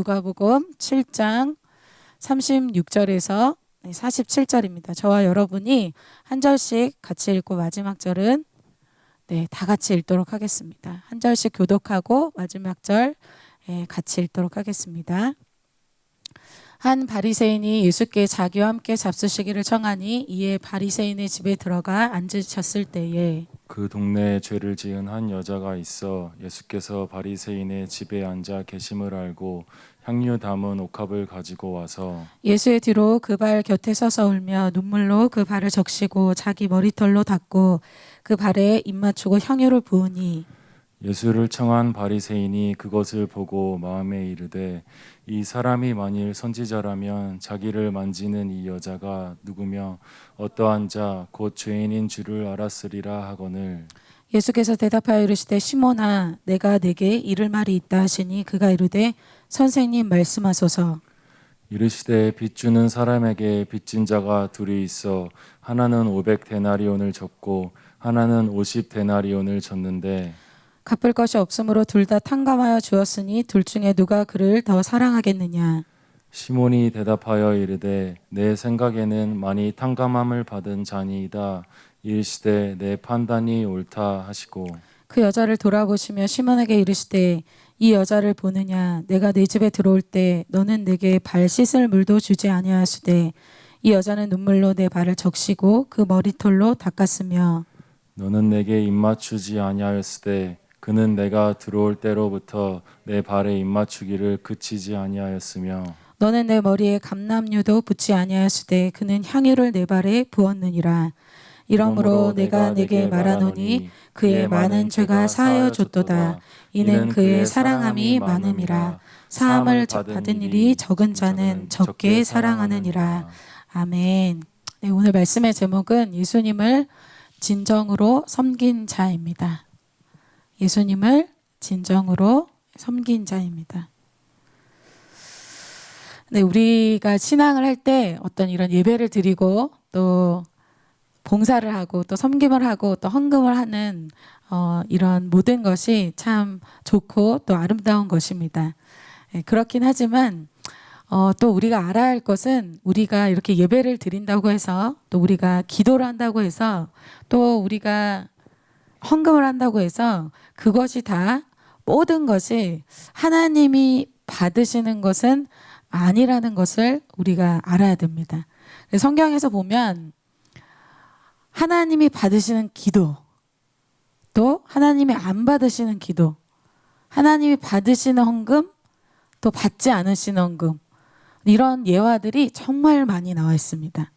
누가복음 7장 36절에서 47절입니다. 저와 여러분이 한 절씩 같이 읽고 마지막 절은 다 같이 읽도록 하겠습니다. 한 절씩 교독하고 마지막 절 같이 읽도록 하겠습니다. 한 바리새인이 예수께 자기와 함께 잡수시기를 청하니 이에 바리새인의 집에 들어가 앉으셨을 때에 그 동네에 죄를 지은 한 여자가 있어 예수께서 바리새인의 집에 앉아 계심을 알고 향유 담은 옥합을 가지고 와서 예수의 뒤로 그 발 곁에 서서 울며 눈물로 그 발을 적시고 자기 머리털로 닦고 그 발에 입 맞추고 향유를 부으니 예수를 청한 바리새인이 그것을 보고 마음에 이르되 이 사람이 만일 선지자라면 자기를 만지는 이 여자가 누구며 어떠한 자 곧 죄인인 줄을 알았으리라 하거늘. 예수께서 대답하여 이르시되 시몬아 내가 내게 이를 말이 있다 하시니 그가 이르되 선생님 말씀하소서. 이르시되 빚 주는 사람에게 빚진 자가 둘이 있어 하나는 500데나리온을 졌고 하나는 50데나리온을 졌는데 갚을 것이 없으므로 둘 다 탕감하여 주었으니 둘 중에 누가 그를 더 사랑하겠느냐. 시몬이 대답하여 이르되 내 생각에는 많이 탕감함을 받은 자니이다. 이르시되 내 판단이 옳다 하시고 그 여자를 돌아보시며 시몬에게 이르시되 이 여자를 보느냐. 내가 네 집에 들어올 때 너는 내게 발 씻을 물도 주지 아니하시되 이 여자는 눈물로 내 발을 적시고 그 머리털로 닦았으며 너는 내게 입맞추지 아니하였으되 그는 내가 들어올 때로부터 내 발에 입맞추기를 그치지 아니하였으며 너는 내 머리에 감람유도 붓지 아니하였으되 그는 향유를 내 발에 부었느니라. 이러므로 내가 내게 말하노니 그의 많은 죄가 사하여 줬도다. 이는 그의 사랑함이 많음이라. 사함을 받은 일이 적은 자는 적게 사랑하느니라. 아멘. 오늘 말씀의 제목은 예수님을 진정으로 섬긴 자입니다. 예수님을 진정으로 섬긴 자입니다. 우리가 신앙을 할 때 어떤 이런 예배를 드리고 또 봉사를 하고 또 섬김을 하고 또 헌금을 하는 이런 모든 것이 참 좋고 또 아름다운 것입니다. 그렇긴 하지만 또 우리가 알아야 할 것은 우리가 이렇게 예배를 드린다고 해서 또 우리가 기도를 한다고 해서 또 우리가 헌금을 한다고 해서 그것이 다 모든 것이 하나님이 받으시는 것은 아니라는 것을 우리가 알아야 됩니다. 성경에서 보면 하나님이 받으시는 기도, 또 하나님이 안 받으시는 기도, 하나님이 받으시는 헌금, 또 받지 않으시는 헌금, 이런 예화들이 정말 많이 나와 있습니다.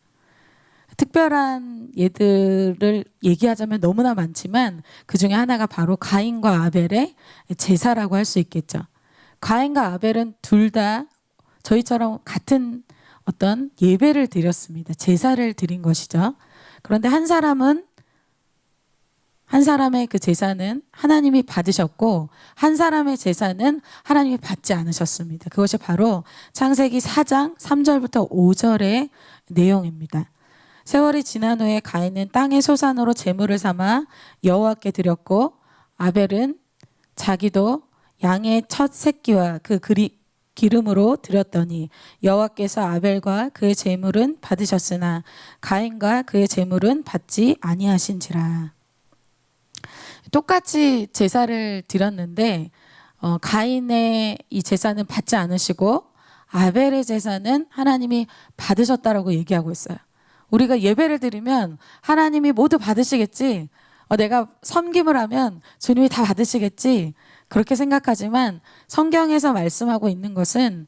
특별한 예들을 얘기하자면 너무나 많지만 그 중에 하나가 바로 가인과 아벨의 제사라고 할 수 있겠죠. 가인과 아벨은 둘 다 저희처럼 같은 어떤 예배를 드렸습니다. 제사를 드린 것이죠. 그런데 한 사람의 그 제사는 하나님이 받으셨고 한 사람의 제사는 하나님이 받지 않으셨습니다. 그것이 바로 창세기 4장 3절부터 5절의 내용입니다. 세월이 지난 후에 가인은 땅의 소산으로 제물을 삼아 여호와께 드렸고 아벨은 자기도 양의 첫 새끼와 그 기름으로 드렸더니 여호와께서 아벨과 그의 제물은 받으셨으나 가인과 그의 제물은 받지 아니하신지라. 똑같이 제사를 드렸는데 가인의 이 제사는 받지 않으시고 아벨의 제사는 하나님이 받으셨다라고 얘기하고 있어요. 우리가 예배를 드리면 하나님이 모두 받으시겠지, 내가 섬김을 하면 주님이 다 받으시겠지, 그렇게 생각하지만 성경에서 말씀하고 있는 것은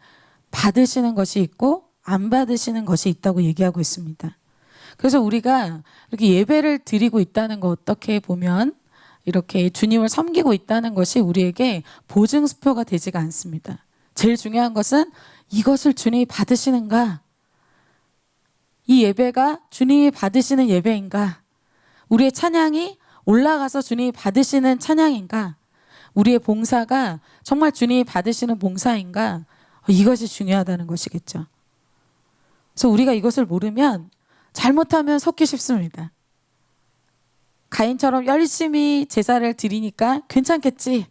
받으시는 것이 있고 안 받으시는 것이 있다고 얘기하고 있습니다. 그래서 우리가 이렇게 예배를 드리고 있다는 거 어떻게 보면 이렇게 주님을 섬기고 있다는 것이 우리에게 보증수표가 되지가 않습니다. 제일 중요한 것은 이것을 주님이 받으시는가? 이 예배가 주님이 받으시는 예배인가? 우리의 찬양이 올라가서 주님이 받으시는 찬양인가? 우리의 봉사가 정말 주님이 받으시는 봉사인가? 이것이 중요하다는 것이겠죠. 그래서 우리가 이것을 모르면 잘못하면 속기 쉽습니다. 가인처럼 열심히 제사를 드리니까 괜찮겠지.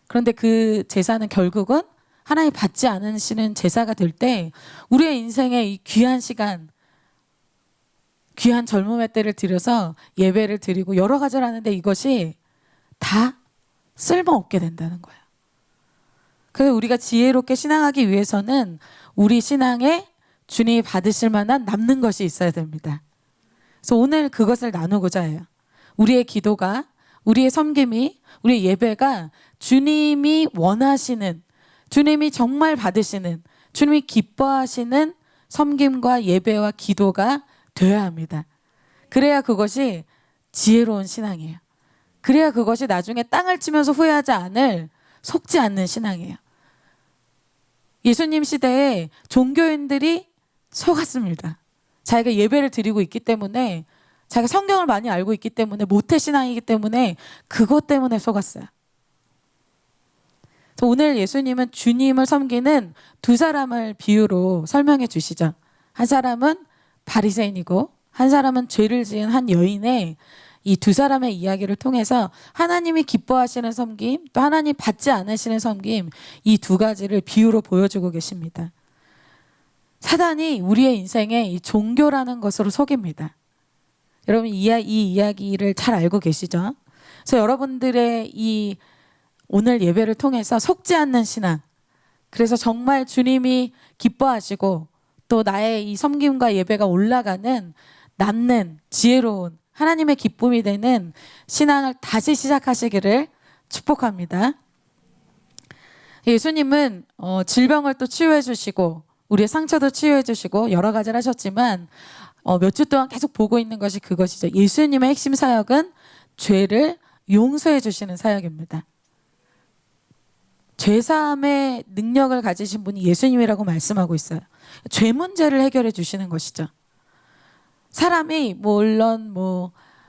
그런데 그 제사는 결국은 하나님 받지 않으시는 제사가 될 때 우리의 인생의 이 귀한 시간, 귀한 젊음의 때를 들여서 예배를 드리고 여러 가지를 하는데 이것이 다 쓸모없게 된다는 거예요. 그래서 우리가 지혜롭게 신앙하기 위해서는 우리 신앙에 주님이 받으실 만한 남는 것이 있어야 됩니다. 그래서 오늘 그것을 나누고자 해요. 우리의 기도가, 우리의 섬김이, 우리의 예배가 주님이 원하시는, 주님이 정말 받으시는, 주님이 기뻐하시는 섬김과 예배와 기도가 되어야 합니다. 그래야 그것이 지혜로운 신앙이에요. 그래야 그것이 나중에 땅을 치면서 후회하지 않을 속지 않는 신앙이에요. 예수님 시대에 종교인들이 속았습니다. 자기가 예배를 드리고 있기 때문에, 자기가 성경을 많이 알고 있기 때문에, 모태신앙이기 때문에 그것 때문에 속았어요. 그래서 오늘 예수님은 주님을 섬기는 두 사람을 비유로 설명해 주시죠. 한 사람은 바리새인이고 한 사람은 죄를 지은 한 여인의 이 두 사람의 이야기를 통해서 하나님이 기뻐하시는 섬김, 또 하나님 받지 않으시는 섬김, 이 두 가지를 비유로 보여주고 계십니다. 사단이 우리의 인생에 이 종교라는 것으로 속입니다. 여러분 이 이야기를 잘 알고 계시죠? 그래서 여러분들의 이 오늘 예배를 통해서 속지 않는 신앙, 그래서 정말 주님이 기뻐하시고 또 나의 이 섬김과 예배가 올라가는 남는 지혜로운 하나님의 기쁨이 되는 신앙을 다시 시작하시기를 축복합니다. 예수님은 질병을 또 치유해 주시고 우리의 상처도 치유해 주시고 여러 가지를 하셨지만 몇 주 동안 계속 보고 있는 것이 그것이죠. 예수님의 핵심 사역은 죄를 용서해 주시는 사역입니다. 죄사함의 능력을 가지신 분이 예수님이라고 말씀하고 있어요. 죄 문제를 해결해 주시는 것이죠. 사람이 물론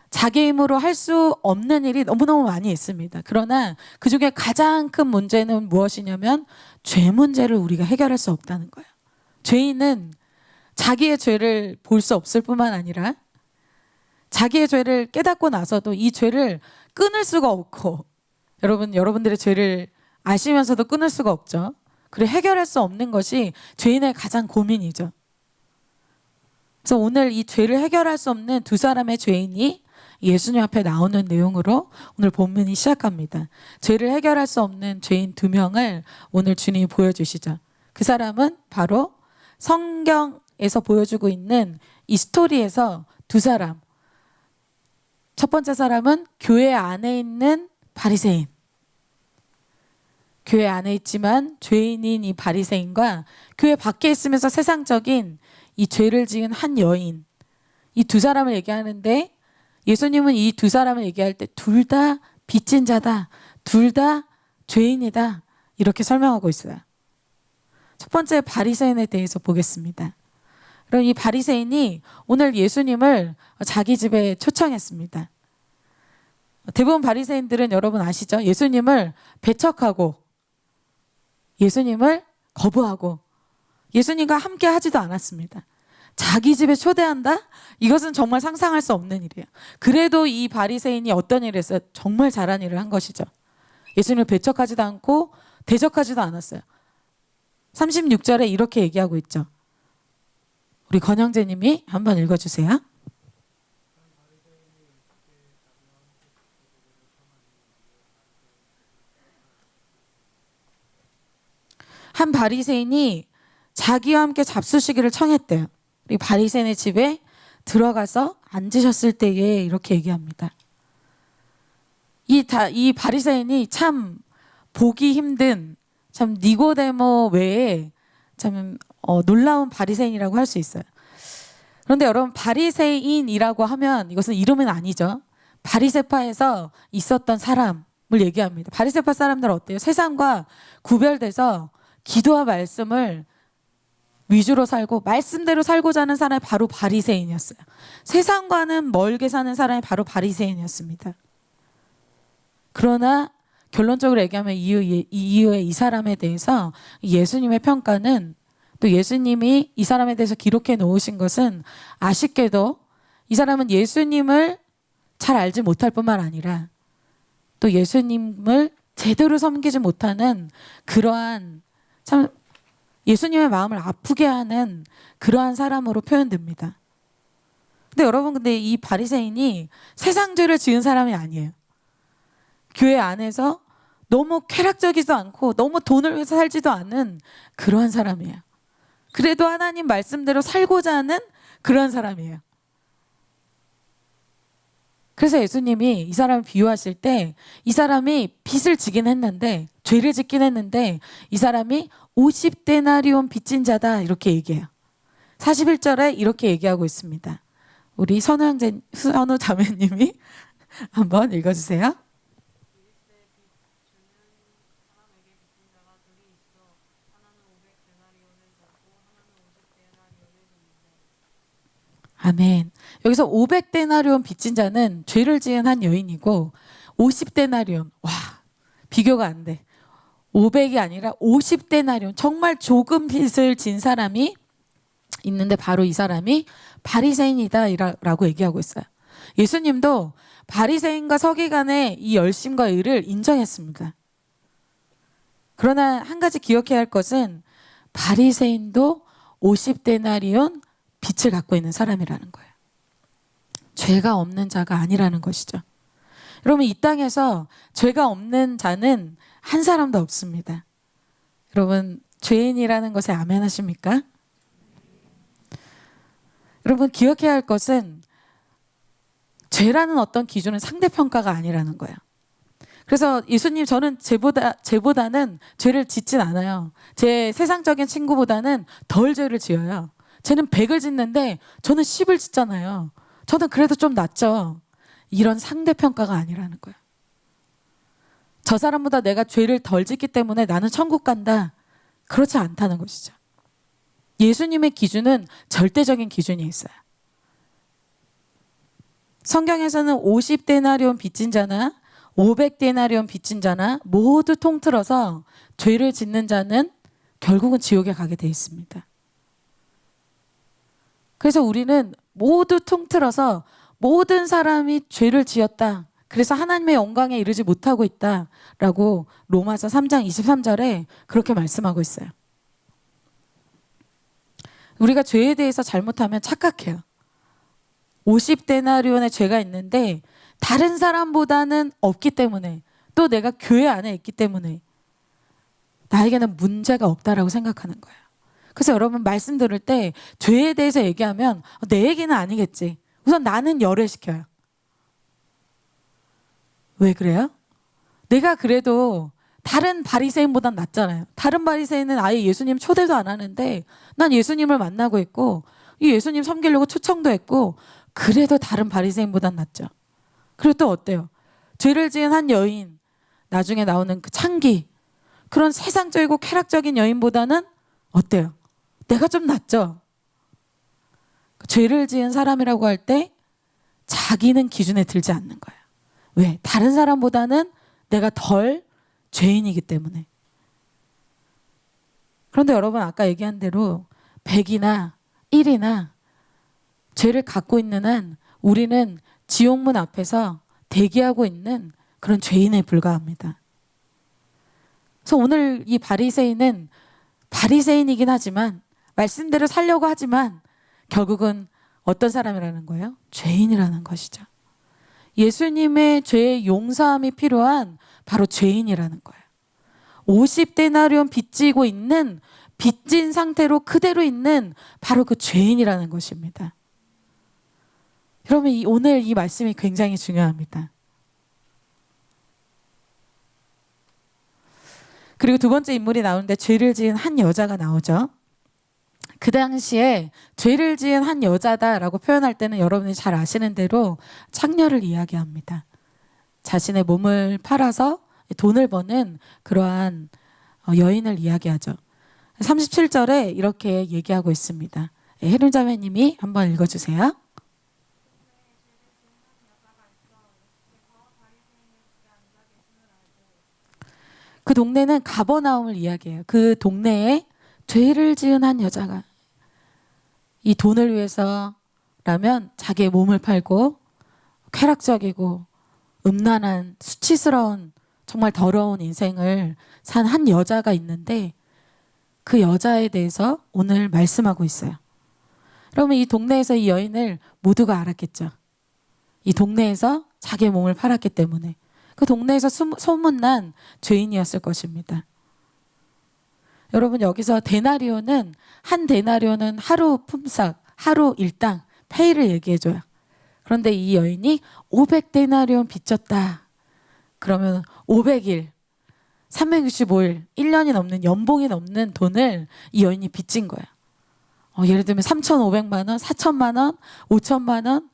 자기 힘으로 할 수 없는 일이 너무너무 많이 있습니다. 그러나 그중에 가장 큰 문제는 무엇이냐면 죄 문제를 우리가 해결할 수 없다는 거예요. 죄인은 자기의 죄를 볼 수 없을 뿐만 아니라 자기의 죄를 깨닫고 나서도 이 죄를 끊을 수가 없고, 여러분들의 죄를 아시면서도 끊을 수가 없죠. 그리고 해결할 수 없는 것이 죄인의 가장 고민이죠. 그래서 오늘 이 죄를 해결할 수 없는 두 사람의 죄인이 예수님 앞에 나오는 내용으로 오늘 본문이 시작합니다. 죄를 해결할 수 없는 죄인 두 명을 오늘 주님이 보여주시죠. 그 사람은 바로 성경에서 보여주고 있는 이 스토리에서 두 사람. 첫 번째 사람은 교회 안에 있는 바리새인. 교회 안에 있지만 죄인인 이 바리새인과 교회 밖에 있으면서 세상적인 이 죄를 지은 한 여인, 이 두 사람을 얘기하는데 예수님은 이 두 사람을 얘기할 때 둘 다 빚진 자다, 둘 다 죄인이다 이렇게 설명하고 있어요. 첫 번째 바리새인에 대해서 보겠습니다. 그럼 이 바리새인이 오늘 예수님을 자기 집에 초청했습니다. 대부분 바리새인들은 여러분 아시죠? 예수님을 배척하고 예수님을 거부하고 예수님과 함께 하지도 않았습니다. 자기 집에 초대한다? 이것은 정말 상상할 수 없는 일이에요. 그래도 이 바리새인이 어떤 일을 했어요? 정말 잘한 일을 한 것이죠. 예수님을 배척하지도 않고 대적하지도 않았어요. 36절에 이렇게 얘기하고 있죠. 우리 권영재님이 한번 읽어주세요. 한 바리새인이 자기와 함께 잡수시기를 청했대요. 이 바리새인의 집에 들어가서 앉으셨을 때에 이렇게 얘기합니다. 이 바리새인이 참 보기 힘든 참 니고데모 외에 참 놀라운 바리새인이라고 할 수 있어요. 그런데 여러분 바리새인이라고 하면 이것은 이름은 아니죠. 바리새파에서 있었던 사람을 얘기합니다. 바리새파 사람들은 어때요? 세상과 구별돼서 기도와 말씀을 위주로 살고 말씀대로 살고자 하는 사람이 바로 바리새인이었어요. 세상과는 멀게 사는 사람이 바로 바리새인이었습니다. 그러나 결론적으로 얘기하면 이후에 이 사람에 대해서 예수님의 평가는, 또 예수님이 이 사람에 대해서 기록해 놓으신 것은 아쉽게도 이 사람은 예수님을 잘 알지 못할 뿐만 아니라 또 예수님을 제대로 섬기지 못하는 그러한 참 예수님의 마음을 아프게 하는 그러한 사람으로 표현됩니다. 근데 이 바리새인이 세상 죄를 지은 사람이 아니에요. 교회 안에서 너무 쾌락적이지도 않고 너무 돈을 위해서 살지도 않은 그러한 사람이에요. 그래도 하나님 말씀대로 살고자 하는 그런 사람이에요. 그래서 예수님이 이 사람을 비유하실 때 이 사람이 빚을 지긴 했는데, 죄를 짓긴 했는데 이 사람이 50데나리온 빚진 자다 이렇게 얘기해요. 41절에 이렇게 얘기하고 있습니다. 우리 선우 자매님이 한번 읽어주세요. 아멘. 여기서 500데나리온 빚진 자는 죄를 지은 한 여인이고 50데나리온, 와, 비교가 안 돼. 500이 아니라 50데나리온, 정말 조금 빚을 진 사람이 있는데 바로 이 사람이 바리새인이다라고 얘기하고 있어요. 예수님도 바리새인과 서기관의 이 열심과 의를 인정했습니다. 그러나 한 가지 기억해야 할 것은 바리새인도 50데나리온 빚을 갖고 있는 사람이라는 거예요. 죄가 없는 자가 아니라는 것이죠. 여러분, 이 땅에서 죄가 없는 자는 한 사람도 없습니다. 여러분, 죄인이라는 것에 아멘 하십니까? 여러분, 기억해야 할 것은 죄라는 어떤 기준은 상대평가가 아니라는 거예요. 그래서 예수님, 저는 죄보다는 죄를 짓진 않아요. 제 세상적인 친구보다는 덜 죄를 지어요. 쟤는 100을 짓는데 저는 10을 짓잖아요. 저는 그래도 좀 낫죠. 이런 상대평가가 아니라는 거예요. 저 사람보다 내가 죄를 덜 짓기 때문에 나는 천국 간다. 그렇지 않다는 것이죠. 예수님의 기준은 절대적인 기준이 있어요. 성경에서는 50데나리온 빚진 자나 500데나리온 빚진 자나 모두 통틀어서 죄를 짓는 자는 결국은 지옥에 가게 돼 있습니다. 그래서 우리는 모두 통틀어서 모든 사람이 죄를 지었다. 그래서 하나님의 영광에 이르지 못하고 있다라고 로마서 3장 23절에 그렇게 말씀하고 있어요. 우리가 죄에 대해서 잘못하면 착각해요. 50데나리온의 죄가 있는데 다른 사람보다는 없기 때문에, 또 내가 교회 안에 있기 때문에 나에게는 문제가 없다라고 생각하는 거예요. 그래서 여러분, 말씀 들을 때 죄에 대해서 얘기하면 내 얘기는 아니겠지. 우선 나는 열애시켜요. 왜 그래요? 내가 그래도 다른 바리새인보단 낫잖아요. 다른 바리새인은 아예 예수님 초대도 안 하는데 난 예수님을 만나고 있고 이 예수님 섬기려고 초청도 했고, 그래도 다른 바리새인보단 낫죠. 그리고 또 어때요? 죄를 지은 한 여인, 나중에 나오는 그 창기, 그런 세상적이고 쾌락적인 여인보다는 어때요? 내가 좀 낫죠. 죄를 지은 사람이라고 할 때 자기는 기준에 들지 않는 거예요. 왜? 다른 사람보다는 내가 덜 죄인이기 때문에. 그런데 여러분, 아까 얘기한 대로 100이나 1이나 죄를 갖고 있는 한 우리는 지옥문 앞에서 대기하고 있는 그런 죄인에 불과합니다. 그래서 오늘 이 바리새인은 바리새인이긴 하지만, 말씀대로 살려고 하지만 결국은 어떤 사람이라는 거예요? 죄인이라는 것이죠. 예수님의 죄의 용서함이 필요한 바로 죄인이라는 거예요. 50데나리온 빚지고 있는, 빚진 상태로 그대로 있는 바로 그 죄인이라는 것입니다. 여러분, 오늘 이 말씀이 굉장히 중요합니다. 그리고 두 번째 인물이 나오는데 죄를 지은 한 여자가 나오죠. 그 당시에 죄를 지은 한 여자다라고 표현할 때는 여러분이 잘 아시는 대로 창녀를 이야기합니다. 자신의 몸을 팔아서 돈을 버는 그러한 여인을 이야기하죠. 37절에 이렇게 얘기하고 있습니다. 혜륜 자매님이 한번 읽어주세요. 그 동네는 가버나움을 이야기해요. 그 동네에 죄를 지은 한 여자가, 이 돈을 위해서라면 자기의 몸을 팔고 쾌락적이고 음란한 수치스러운 정말 더러운 인생을 산 한 여자가 있는데, 그 여자에 대해서 오늘 말씀하고 있어요. 그러면 이 동네에서 이 여인을 모두가 알았겠죠. 이 동네에서 자기의 몸을 팔았기 때문에 그 동네에서 소문난 죄인이었을 것입니다. 여러분, 여기서 데나리오는 한 데나리오는 하루 품삯, 하루 일당, 페이를 얘기해줘요. 그런데 이 여인이 500데나리온 빚졌다. 그러면 500일, 365일, 1년이 넘는, 연봉이 넘는 돈을 이 여인이 빚진 거예요. 예를 들면 3,500만 원, 4천만 원, 5천만 원,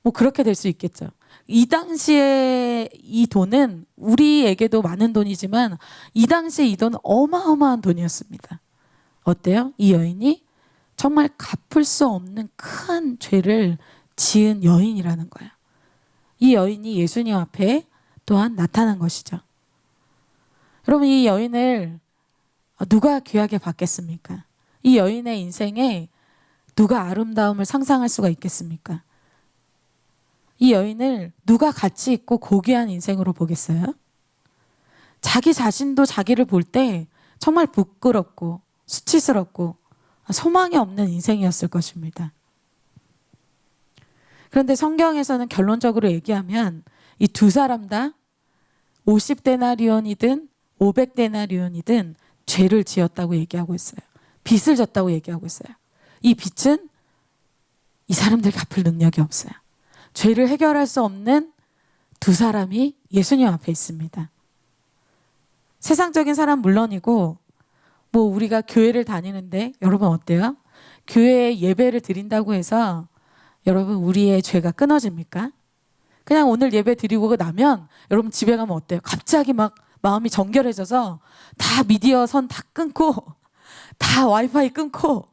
뭐 그렇게 될 수 있겠죠. 이 당시에 이 돈은 우리에게도 많은 돈이지만 이 당시에 이 돈은 어마어마한 돈이었습니다. 어때요? 이 여인이 정말 갚을 수 없는 큰 죄를 지은 여인이라는 거예요. 이 여인이 예수님 앞에 또한 나타난 것이죠. 여러분, 이 여인을 누가 귀하게 받겠습니까? 이 여인의 인생에 누가 아름다움을 상상할 수가 있겠습니까? 이 여인을 누가 가치 있고 고귀한 인생으로 보겠어요? 자기 자신도 자기를 볼 때 정말 부끄럽고 수치스럽고 소망이 없는 인생이었을 것입니다. 그런데 성경에서는 결론적으로 얘기하면 이 두 사람 다 50데나리온이든 500데나리온이든 죄를 지었다고 얘기하고 있어요. 빚을 졌다고 얘기하고 있어요. 이 빚은 이 사람들 갚을 능력이 없어요. 죄를 해결할 수 없는 두 사람이 예수님 앞에 있습니다. 세상적인 사람 물론이고 뭐 우리가 교회를 다니는데 여러분 어때요? 교회에 예배를 드린다고 해서 여러분 우리의 죄가 끊어집니까? 그냥 오늘 예배 드리고 나면 여러분 집에 가면 어때요? 갑자기 막 마음이 정결해져서 다 미디어 선 다 끊고 다 와이파이 끊고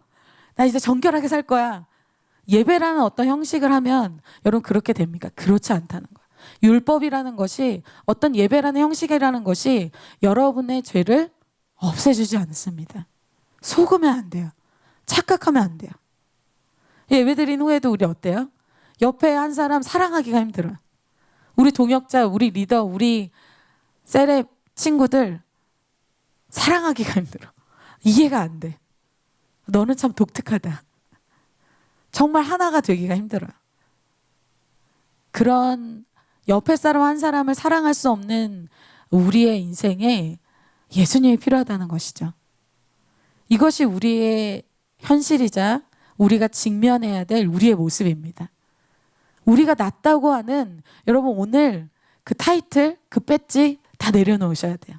나 이제 정결하게 살 거야. 예배라는 어떤 형식을 하면 여러분 그렇게 됩니까? 그렇지 않다는 거예요. 율법이라는 것이 어떤 예배라는 형식이라는 것이 여러분의 죄를 없애주지 않습니다. 속으면 안 돼요. 착각하면 안 돼요. 예배 드린 후에도 우리 어때요? 옆에 한 사람 사랑하기가 힘들어요. 우리 동역자, 우리 리더, 우리 셀eb 친구들 사랑하기가 힘들어. 이해가 안 돼. 너는 참 독특하다. 정말 하나가 되기가 힘들어요. 그런 옆에 사람 한 사람을 사랑할 수 없는 우리의 인생에 예수님이 필요하다는 것이죠. 이것이 우리의 현실이자 우리가 직면해야 될 우리의 모습입니다. 우리가 낫다고 하는 여러분 오늘 그 타이틀, 그 배지 다 내려놓으셔야 돼요.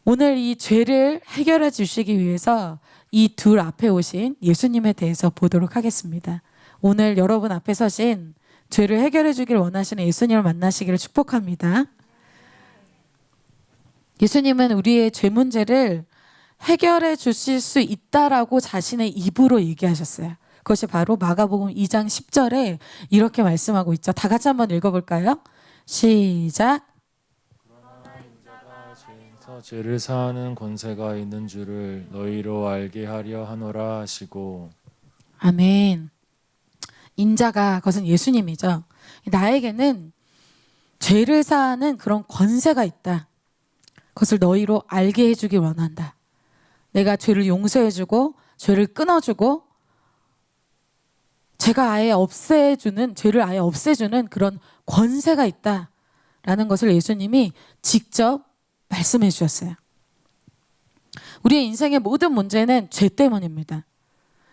오늘 이 죄를 해결해 주시기 위해서 이 둘 앞에 오신 예수님에 대해서 보도록 하겠습니다. 오늘 여러분 앞에 서신 죄를 해결해 주길 원하시는 예수님을 만나시기를 축복합니다. 예수님은 우리의 죄 문제를 해결해 주실 수 있다라고 자신의 입으로 얘기하셨어요. 그것이 바로 마가복음 2장 10절에 이렇게 말씀하고 있죠. 다 같이 한번 읽어볼까요? 시작. 죄를 사하는 권세가 있는 줄을 너희로 알게 하려 하노라 하시고. 아멘. 인자가 그것은 예수님이죠. 나에게는 죄를 사하는 그런 권세가 있다. 그것을 너희로 알게 해주길 원한다. 내가 죄를 용서해주고 죄를 끊어주고 죄를 아예 없애주는 그런 권세가 있다라는 것을 예수님이 직접 말씀해 주셨어요. 우리의 인생의 모든 문제는 죄 때문입니다.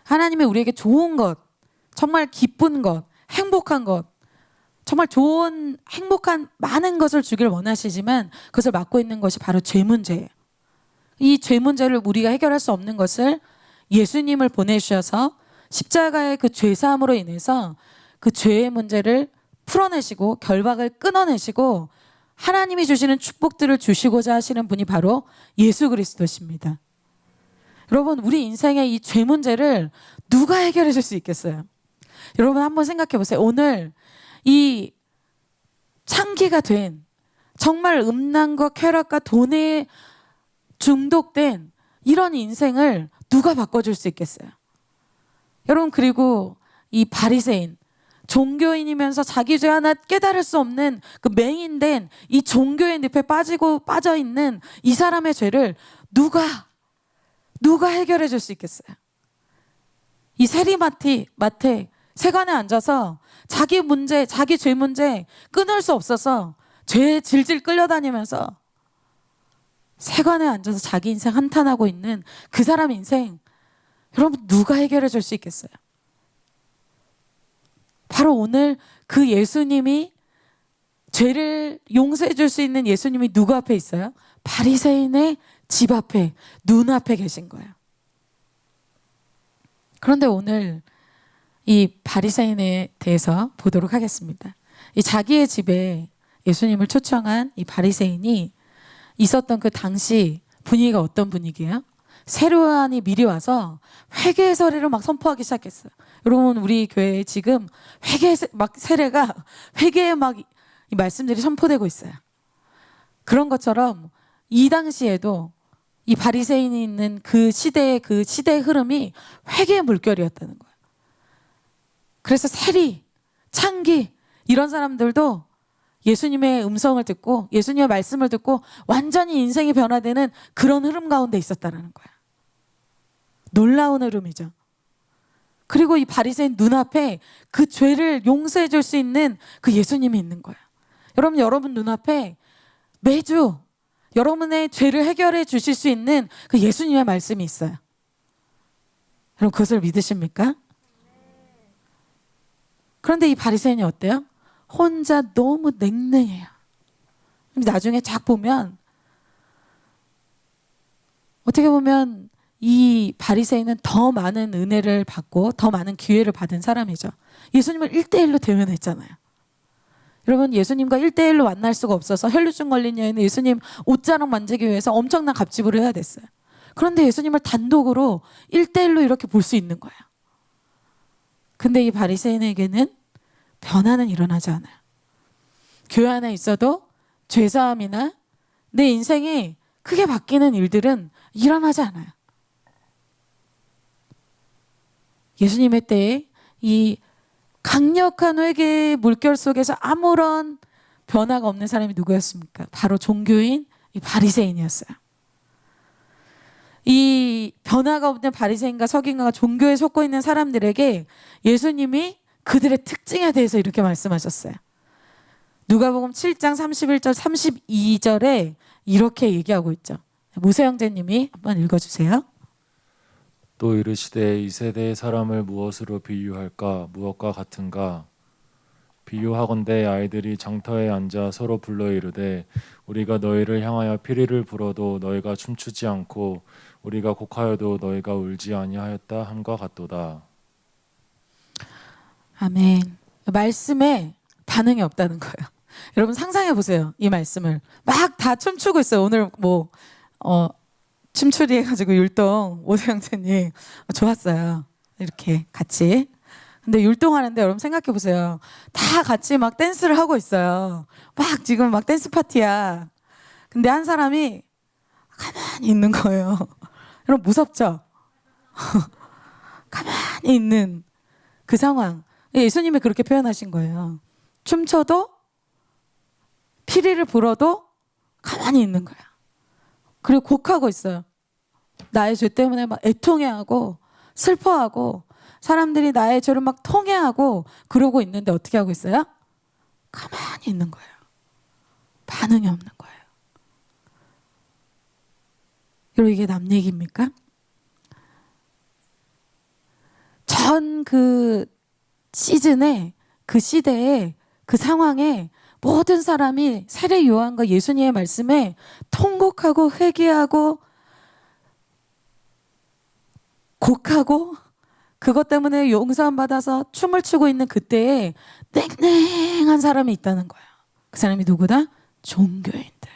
하나님이 우리에게 좋은 것, 정말 기쁜 것, 행복한 것, 정말 좋은 행복한 많은 것을 주길 원하시지만 그것을 막고 있는 것이 바로 죄 문제예요. 이 죄 문제를 우리가 해결할 수 없는 것을 예수님을 보내주셔서 십자가의 그 죄사함으로 인해서 그 죄의 문제를 풀어내시고 결박을 끊어내시고 하나님이 주시는 축복들을 주시고자 하시는 분이 바로 예수 그리스도십니다. 여러분 우리 인생의 이 죄 문제를 누가 해결해 줄 수 있겠어요? 여러분 한번 생각해 보세요. 오늘 이 창기가 된 정말 음란과 쾌락과 돈에 중독된 이런 인생을 누가 바꿔줄 수 있겠어요? 여러분 그리고 이 바리새인 종교인이면서 자기 죄 하나 깨달을 수 없는 그 맹인된 이 종교의 늪에 빠져 있는 이 사람의 죄를 누가 해결해 줄 수 있겠어요? 이 세리마테 세관에 앉아서 자기 문제, 자기 죄 문제 끊을 수 없어서 죄에 질질 끌려다니면서 세관에 앉아서 자기 인생 한탄하고 있는 그 사람 인생, 여러분 누가 해결해 줄 수 있겠어요? 바로 오늘 그 예수님이, 죄를 용서해 줄 수 있는 예수님이 누구 앞에 있어요? 바리새인의 집 앞에, 눈앞에 계신 거예요. 그런데 오늘 이 바리새인에 대해서 보도록 하겠습니다. 이 자기의 집에 예수님을 초청한 이 바리새인이 있었던 그 당시 분위기가 어떤 분위기예요? 세례요한이 미리 와서 회개의 세례를 막 선포하기 시작했어요. 여러분, 우리 교회에 지금 세례가 회개의 막 이 말씀들이 선포되고 있어요. 그런 것처럼 이 당시에도 이 바리새인이 있는 그 시대의 흐름이 회개의 물결이었다는 거예요. 그래서 세리, 창기 이런 사람들도 예수님의 음성을 듣고 예수님의 말씀을 듣고 완전히 인생이 변화되는 그런 흐름 가운데 있었다는 거예요. 놀라운 흐름이죠. 그리고 이 바리새인 눈앞에 그 죄를 용서해 줄 수 있는 그 예수님이 있는 거예요. 여러분 눈앞에 매주 여러분의 죄를 해결해 주실 수 있는 그 예수님의 말씀이 있어요. 여러분 그것을 믿으십니까? 그런데 이 바리새인이 어때요? 혼자 너무 냉랭해요. 나중에 쫙 보면 어떻게 보면 이 바리새인은 더 많은 은혜를 받고 더 많은 기회를 받은 사람이죠. 예수님을 1대1로 대면했잖아요. 여러분 예수님과 1대1로 만날 수가 없어서 혈루증 걸린 여인은 예수님 옷자락 만지기 위해서 엄청난 갑질을 해야 됐어요. 그런데 예수님을 단독으로 1대1로 이렇게 볼 수 있는 거예요. 근데 이 바리새인에게는 변화는 일어나지 않아요. 교회 안에 있어도 죄사함이나 내 인생이 크게 바뀌는 일들은 일어나지 않아요. 예수님의 때에 이 강력한 회개의 물결 속에서 아무런 변화가 없는 사람이 누구였습니까? 바로 종교인 이 바리새인이었어요. 이 변화가 없는 바리새인과 서기관과 종교에 속고 있는 사람들에게 예수님이 그들의 특징에 대해서 이렇게 말씀하셨어요. 누가복음 7장 31절 32절에 이렇게 얘기하고 있죠. 모세 형제님이 한번 읽어주세요. 또 이르시되 이 세대의 사람을 무엇으로 비유할까? 무엇과 같은가? 비유하건대 아이들이 장터에 앉아 서로 불러 이르되 우리가 너희를 향하여 피리를 불어도 너희가 춤추지 않고 우리가 곡하여도 너희가 울지 아니하였다 함과 같도다. 아멘. 말씀에 반응이 없다는 거예요. 여러분 상상해 보세요. 이 말씀을 막 다 춤추고 있어요. 오늘 춤추리 해가지고 율동 모세 형제님 좋았어요. 이렇게 같이. 근데 율동하는데 여러분 생각해 보세요. 다 같이 막 댄스를 하고 있어요. 막 지금 막 댄스 파티야. 근데 한 사람이 가만히 있는 거예요. 여러분 무섭죠? 가만히 있는 그 상황. 예수님이 그렇게 표현하신 거예요. 춤춰도 피리를 불어도 가만히 있는 거야. 그리고 곡하고 있어요. 나의 죄 때문에 막 애통해하고 슬퍼하고 사람들이 나의 죄를 막 통해하고 그러고 있는데 어떻게 하고 있어요? 가만히 있는 거예요. 반응이 없는 거예요. 여러분 이게 남 얘기입니까? 전 그 시즌에 그 시대에 그 상황에 모든 사람이 세례 요한과 예수님의 말씀에 통곡하고 회개하고 곡하고 그것 때문에 용서함 받아서 춤을 추고 있는 그때에 냉랭한 사람이 있다는 거예요. 그 사람이 누구다? 종교인들.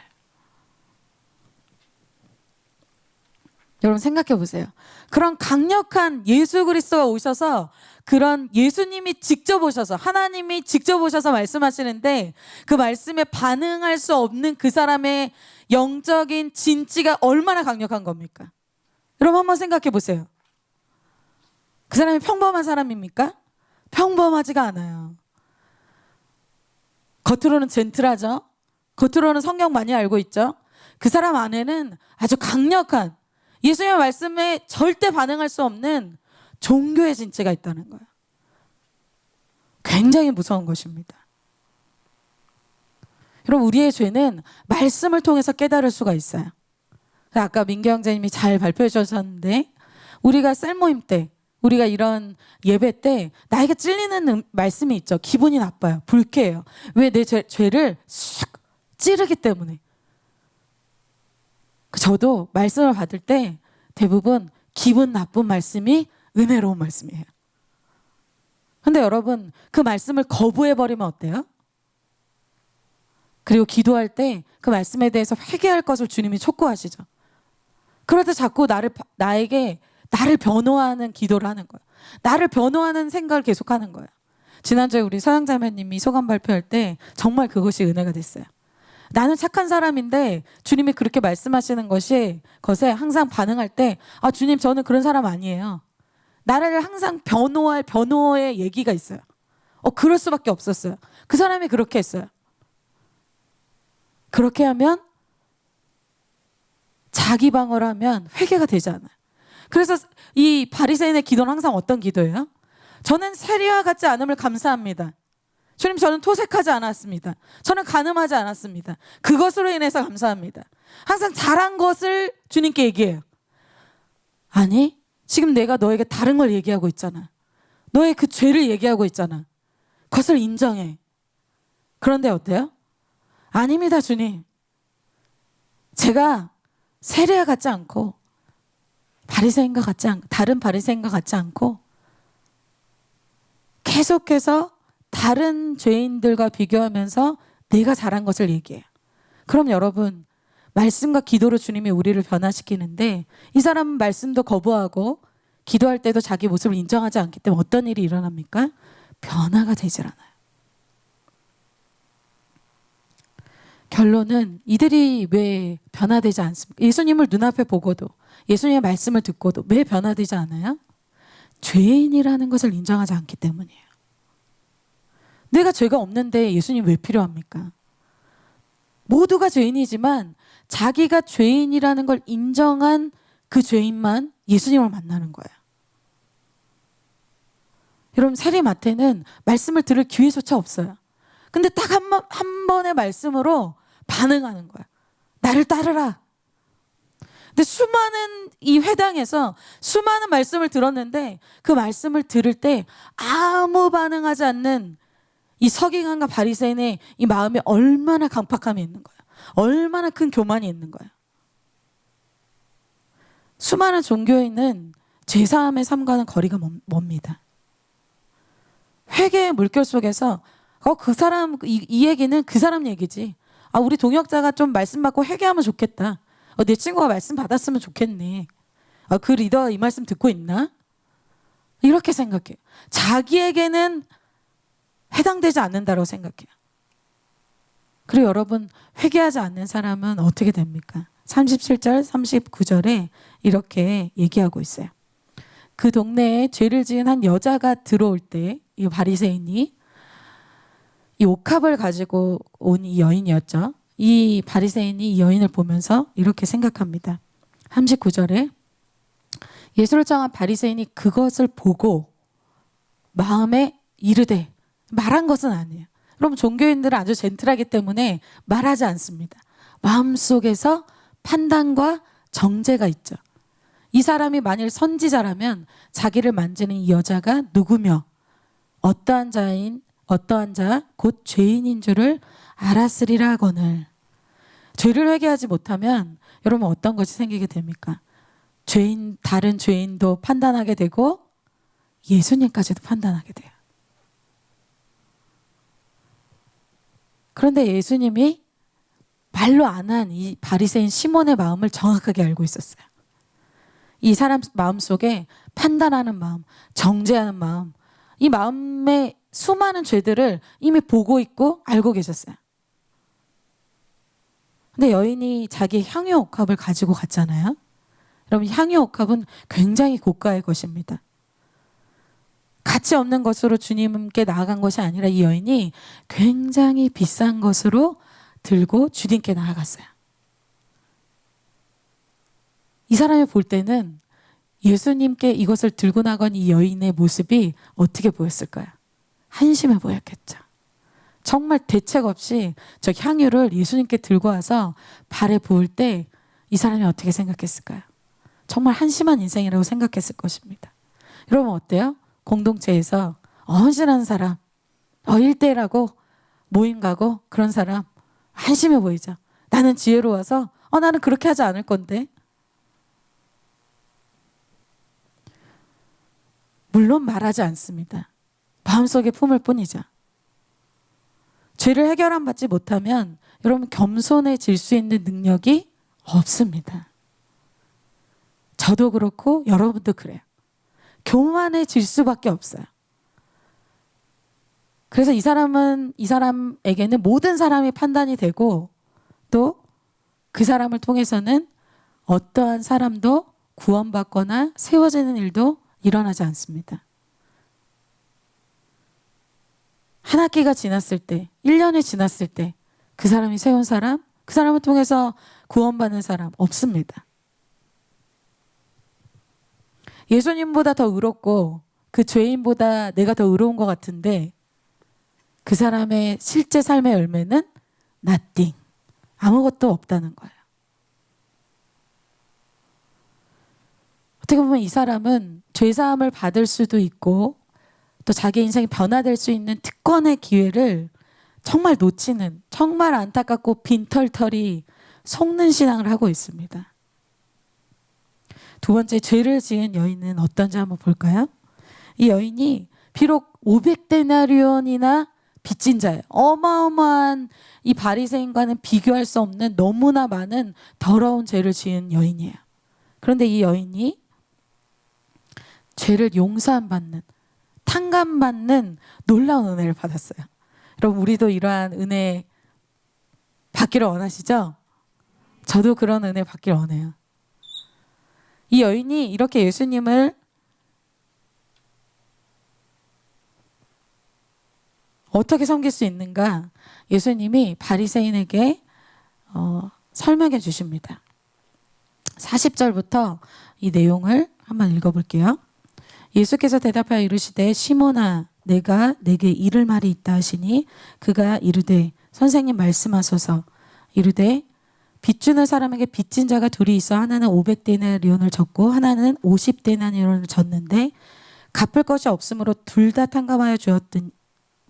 여러분 생각해 보세요. 그런 강력한 예수 그리스도가 오셔서 그런 예수님이 직접 오셔서 하나님이 직접 오셔서 말씀하시는데 그 말씀에 반응할 수 없는 그 사람의 영적인 진지가 얼마나 강력한 겁니까? 여러분 한번 생각해 보세요. 그 사람이 평범한 사람입니까? 평범하지가 않아요. 겉으로는 젠틀하죠. 겉으로는 성경 많이 알고 있죠. 그 사람 안에는 아주 강력한 예수님의 말씀에 절대 반응할 수 없는 종교의 진체가 있다는 거예요. 굉장히 무서운 것입니다. 여러분, 우리의 죄는 말씀을 통해서 깨달을 수가 있어요. 아까 민규 형제님이 잘 발표해 주셨는데, 우리가 셀모임 때, 우리가 이런 예배 때 나에게 찔리는 말씀이 있죠. 기분이 나빠요. 불쾌해요. 왜? 내 죄를 슉 찌르기 때문에. 저도 말씀을 받을 때 대부분 기분 나쁜 말씀이 은혜로운 말씀이에요. 근데 여러분, 그 말씀을 거부해버리면 어때요? 그리고 기도할 때 그 말씀에 대해서 회개할 것을 주님이 촉구하시죠. 그럴 때 자꾸 나에게 나를 변호하는 기도를 하는 거예요. 나를 변호하는 생각을 계속하는 거예요. 지난주에 우리 서양자매님이 소감 발표할 때 정말 그것이 은혜가 됐어요. 나는 착한 사람인데 주님이 그렇게 말씀하시는 것에 항상 반응할 때, 아, 주님, 저는 그런 사람 아니에요. 나를 항상 변호할 변호의 얘기가 있어요. 그럴 수밖에 없었어요. 그 사람이 그렇게 했어요. 그렇게 하면, 자기 방어를 하면 회개가 되지 않아요. 그래서 이 바리새인의 기도는 항상 어떤 기도예요? 저는 세리와 같지 않음을 감사합니다. 주님, 저는 토색하지 않았습니다. 저는 간음하지 않았습니다. 그것으로 인해서 감사합니다. 항상 잘한 것을 주님께 얘기해요. 아니, 지금 내가 너에게 다른 걸 얘기하고 있잖아. 너의 그 죄를 얘기하고 있잖아. 그것을 인정해. 그런데 어때요? 아닙니다, 주님. 제가 세리와 같지 않고 다른 바리새인과 같지 않고 계속해서 다른 죄인들과 비교하면서 내가 잘한 것을 얘기해요. 그럼 여러분, 말씀과 기도로 주님이 우리를 변화시키는데, 이 사람은 말씀도 거부하고 기도할 때도 자기 모습을 인정하지 않기 때문에 어떤 일이 일어납니까? 변화가 되질 않아요. 결론은 이들이 왜 변화되지 않습니까? 예수님을 눈앞에 보고도, 예수님의 말씀을 듣고도 왜 변화되지 않아요? 죄인이라는 것을 인정하지 않기 때문이에요. 내가 죄가 없는데 예수님 왜 필요합니까? 모두가 죄인이지만 자기가 죄인이라는 걸 인정한 그 죄인만 예수님을 만나는 거예요. 여러분, 세리마태는 말씀을 들을 기회조차 없어요. 근데 딱 한 번의 말씀으로 반응하는 거야. 나를 따르라. 근데 수많은 이 회당에서 수많은 말씀을 들었는데, 그 말씀을 들을 때 아무 반응하지 않는 이 서기관과 바리새인의 이 마음에 얼마나 강팍함이 있는 거야. 얼마나 큰 교만이 있는 거야. 수많은 종교인은 죄사함의 삶과는 거리가 멉니다. 회개의 물결 속에서 그 사람 이 얘기는 그 사람 얘기지. 우리 동역자가 좀 말씀 받고 회개하면 좋겠다. 내 친구가 말씀 받았으면 좋겠네. 그 리더가 이 말씀 듣고 있나? 이렇게 생각해요. 자기에게는 해당되지 않는다고 생각해요. 그리고 여러분, 회개하지 않는 사람은 어떻게 됩니까? 37절, 39절에 이렇게 얘기하고 있어요. 그 동네에 죄를 지은 한 여자가 들어올 때, 이 바리새인이 이 옥합을 가지고 온 이 여인이었죠. 이 바리새인이 이 여인을 보면서 이렇게 생각합니다. 39절에 예수를 청한 바리새인이 그것을 보고 마음에 이르되, 말한 것은 아니에요. 여러분, 종교인들은 아주 젠틀하기 때문에 말하지 않습니다. 마음속에서 판단과 정죄가 있죠. 이 사람이 만일 선지자라면 자기를 만지는 이 여자가 누구며 어떠한 자 곧 죄인인 줄을 알았으리라 하거늘. 죄를 회개하지 못하면 여러분, 어떤 것이 생기게 됩니까? 다른 죄인도 판단하게 되고 예수님까지도 판단하게 돼요. 그런데 예수님이 말로 안 한 이 바리새인 시몬의 마음을 정확하게 알고 있었어요. 이 사람 마음속에 판단하는 마음, 정죄하는 마음, 이 마음의 수많은 죄들을 이미 보고 있고 알고 계셨어요. 근데 여인이 자기 향유 옥합을 가지고 갔잖아요. 여러분, 향유 옥합은 굉장히 고가의 것입니다. 가치 없는 것으로 주님께 나아간 것이 아니라 이 여인이 굉장히 비싼 것으로 들고 주님께 나아갔어요. 이 사람이 볼 때는 예수님께 이것을 들고 나간 이 여인의 모습이 어떻게 보였을까요? 한심해 보였겠죠. 정말 대책 없이 저 향유를 예수님께 들고 와서 발에 부을 때 이 사람이 어떻게 생각했을까요? 정말 한심한 인생이라고 생각했을 것입니다. 여러분 어때요? 공동체에서 헌신하는 사람, 1대라고 모임 가고 그런 사람 한심해 보이죠. 나는 지혜로워서 나는 그렇게 하지 않을 건데. 물론 말하지 않습니다. 마음속에 품을 뿐이죠. 죄를 해결받지 못하면 여러분 겸손해질 수 있는 능력이 없습니다. 저도 그렇고 여러분도 그래요. 교만해질 수밖에 없어요. 그래서 이 사람에게는 모든 사람이 판단이 되고 또 그 사람을 통해서는 어떠한 사람도 구원받거나 세워지는 일도 일어나지 않습니다. 한 학기가 지났을 때, 1년이 지났을 때 그 사람이 세운 사람, 그 사람을 통해서 구원받는 사람 없습니다. 예수님보다 더 의롭고 그 죄인보다 내가 더 의로운 것 같은데 그 사람의 실제 삶의 열매는 nothing, 아무것도 없다는 거예요. 어떻게 보면 이 사람은 죄사함을 받을 수도 있고 또 자기 인생이 변화될 수 있는 특권의 기회를 정말 놓치는, 정말 안타깝고 빈털털이 속는 신앙을 하고 있습니다. 두 번째, 죄를 지은 여인은 어떤지 한번 볼까요? 이 여인이 비록 500데나리온이나 빚진 자예요. 어마어마한 이 바리새인과는 비교할 수 없는 너무나 많은 더러운 죄를 지은 여인이에요. 그런데 이 여인이 죄를 용서받는, 탕감받는 놀라운 은혜를 받았어요. 여러분 우리도 이러한 은혜 받기를 원하시죠? 저도 그런 은혜 받기를 원해요. 이 여인이 이렇게 예수님을 어떻게 섬길 수 있는가? 예수님이 바리새인에게 설명해 주십니다. 40절부터 이 내용을 한번 읽어볼게요. 예수께서 대답하여 이르시되 시몬아 내가 내게 이를 말이 있다 하시니 그가 이르되 선생님 말씀하소서. 이르되 빚주는 사람에게 빚진 자가 둘이 있어 하나는 500데나리온을 졌고 하나는 50데나리온을 졌는데 갚을 것이 없으므로 둘 다 탕감하여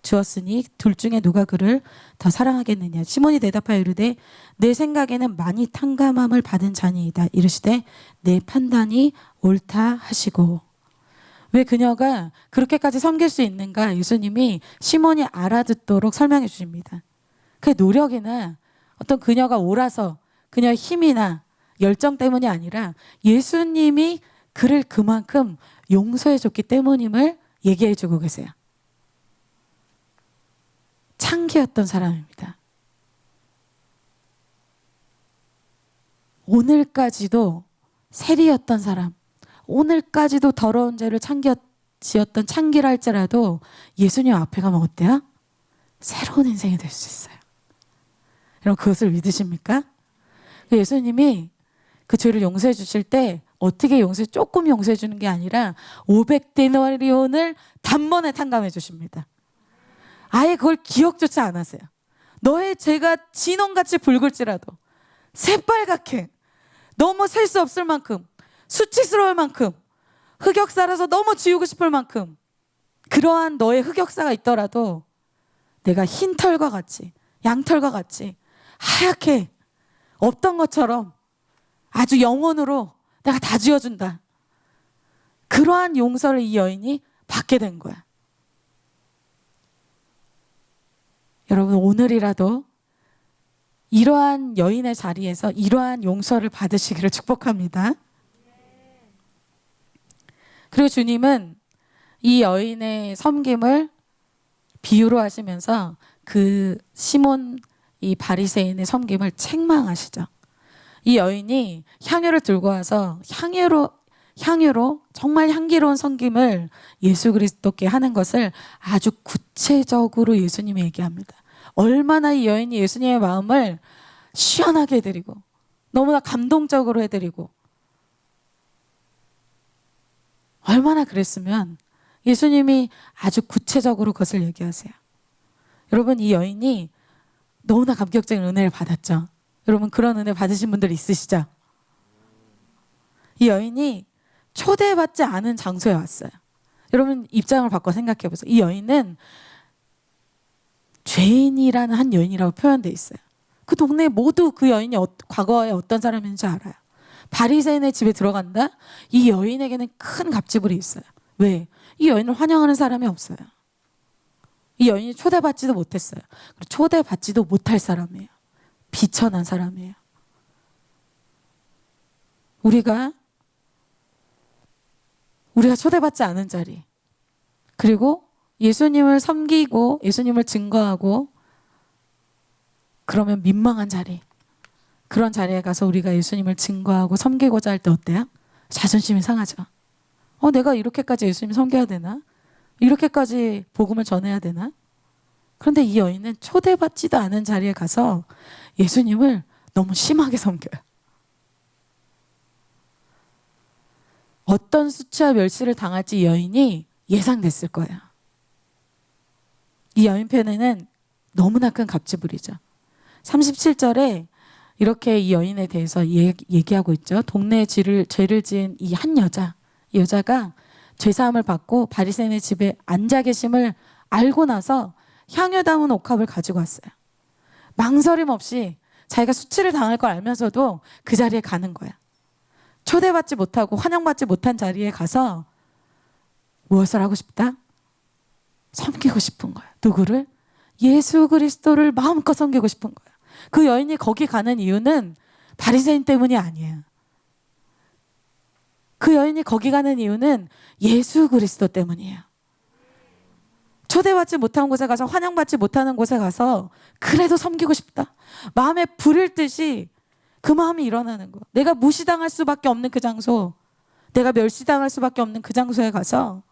주었으니 둘 중에 누가 그를 더 사랑하겠느냐. 시몬이 대답하여 이르되 내 생각에는 많이 탕감함을 받은 자니이다. 이르시되 내 판단이 옳다 하시고. 왜 그녀가 그렇게까지 섬길 수 있는가? 예수님이 시몬이 알아듣도록 설명해 주십니다. 그 노력이나 어떤 그녀가 옳아서 그녀의 힘이나 열정 때문이 아니라 예수님이 그를 그만큼 용서해 줬기 때문임을 얘기해 주고 계세요. 창기였던 사람입니다. 오늘까지도 세리였던 사람, 오늘까지도 더러운 죄를 지었던 창기라 할지라도 예수님 앞에 가면 어때요? 새로운 인생이 될 수 있어요. 여러분 그것을 믿으십니까? 예수님이 그 죄를 용서해 주실 때 어떻게 조금 용서해 주는 게 아니라 500데나리온을 단번에 탕감해 주십니다. 아예 그걸 기억조차 안 하세요. 너의 죄가 진홍같이 붉을지라도 새빨갛게 너무 셀 수 없을 만큼 수치스러울 만큼 흑역사라서 너무 지우고 싶을 만큼 그러한 너의 흑역사가 있더라도 내가 흰 털과 같이 양털과 같이 하얗게 없던 것처럼 아주 영원으로 내가 다 지워준다. 그러한 용서를 이 여인이 받게 된 거야. 여러분 오늘이라도 이러한 여인의 자리에서 이러한 용서를 받으시기를 축복합니다. 그리고 주님은 이 여인의 섬김을 비유로 하시면서 그 시몬 이 바리새인의 섬김을 책망하시죠. 이 여인이 향유를 들고 와서 향유로 정말 향기로운 섬김을 예수 그리스도께 하는 것을 아주 구체적으로 예수님이 얘기합니다. 얼마나 이 여인이 예수님의 마음을 시원하게 해드리고 너무나 감동적으로 해드리고 얼마나 그랬으면 예수님이 아주 구체적으로 그것을 얘기하세요. 여러분, 이 여인이 너무나 감격적인 은혜를 받았죠. 여러분, 그런 은혜 받으신 분들 있으시죠? 이 여인이 초대받지 않은 장소에 왔어요. 여러분, 입장을 바꿔 생각해 보세요. 이 여인은 죄인이라는 한 여인이라고 표현되어 있어요. 그 동네 모두 그 여인이 과거에 어떤 사람인지 알아요. 바리새인의 집에 들어간다? 이 여인에게는 큰 갑질이 있어요. 왜? 이 여인을 환영하는 사람이 없어요. 이 여인이 초대받지도 못했어요. 그리고 초대받지도 못할 사람이에요. 비천한 사람이에요. 우리가 초대받지 않은 자리, 그리고 예수님을 섬기고 예수님을 증거하고 그러면 민망한 자리, 그런 자리에 가서 우리가 예수님을 증거하고 섬기고자 할 때 어때요? 자존심이 상하죠. 내가 이렇게까지 예수님 섬겨야 되나? 이렇게까지 복음을 전해야 되나? 그런데 이 여인은 초대받지도 않은 자리에 가서 예수님을 너무 심하게 섬겨요. 어떤 수치와 멸시를 당할지 이 여인이 예상됐을 거예요. 이 여인 편에는 너무나 큰 갑질이죠. 37절에 이렇게 이 여인에 대해서 얘기하고 있죠. 동네에 죄를 지은 이 한 여자, 이 여자가 죄사함을 받고 바리새인의 집에 앉아 계심을 알고 나서 향유 담은 옥합을 가지고 왔어요. 망설임 없이 자기가 수치를 당할 걸 알면서도 그 자리에 가는 거야. 초대받지 못하고 환영받지 못한 자리에 가서 무엇을 하고 싶다? 섬기고 싶은 거야. 누구를? 예수 그리스도를 마음껏 섬기고 싶은 거야. 그 여인이 거기 가는 이유는 바리새인 때문이 아니에요. 그 여인이 거기 가는 이유는 예수 그리스도 때문이에요. 초대받지 못한 곳에 가서 환영받지 못하는 곳에 가서 그래도 섬기고 싶다. 마음에 불을 듯이 그 마음이 일어나는 거. 내가 무시당할 수밖에 없는 그 장소, 내가 멸시당할 수밖에 없는 그 장소에 가서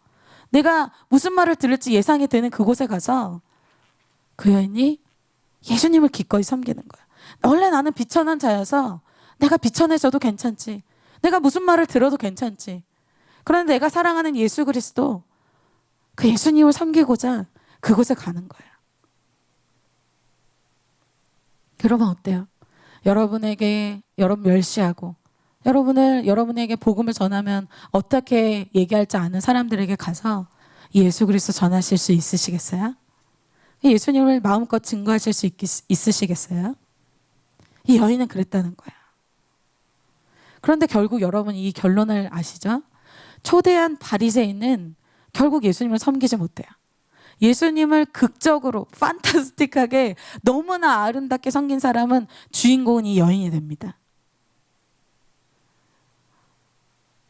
내가 무슨 말을 들을지 예상이 되는 그곳에 가서 그 여인이 예수님을 기꺼이 섬기는 거야. 원래 나는 비천한 자여서 내가 비천해져도 괜찮지. 내가 무슨 말을 들어도 괜찮지. 그런데 내가 사랑하는 예수 그리스도, 그 예수님을 섬기고자 그곳에 가는 거예요. 여러분 어때요? 여러분 멸시하고 여러분에게 복음을 전하면 어떻게 얘기할지 아는 사람들에게 가서 예수 그리스도 전하실 수 있으시겠어요? 예수님을 마음껏 증거하실 수 있으시겠어요? 이 여인은 그랬다는 거야. 그런데 결국 여러분 이 결론을 아시죠? 초대한 바리새인은 결국 예수님을 섬기지 못해요. 예수님을 극적으로 판타스틱하게 너무나 아름답게 섬긴 사람은 주인공은 이 여인이 됩니다.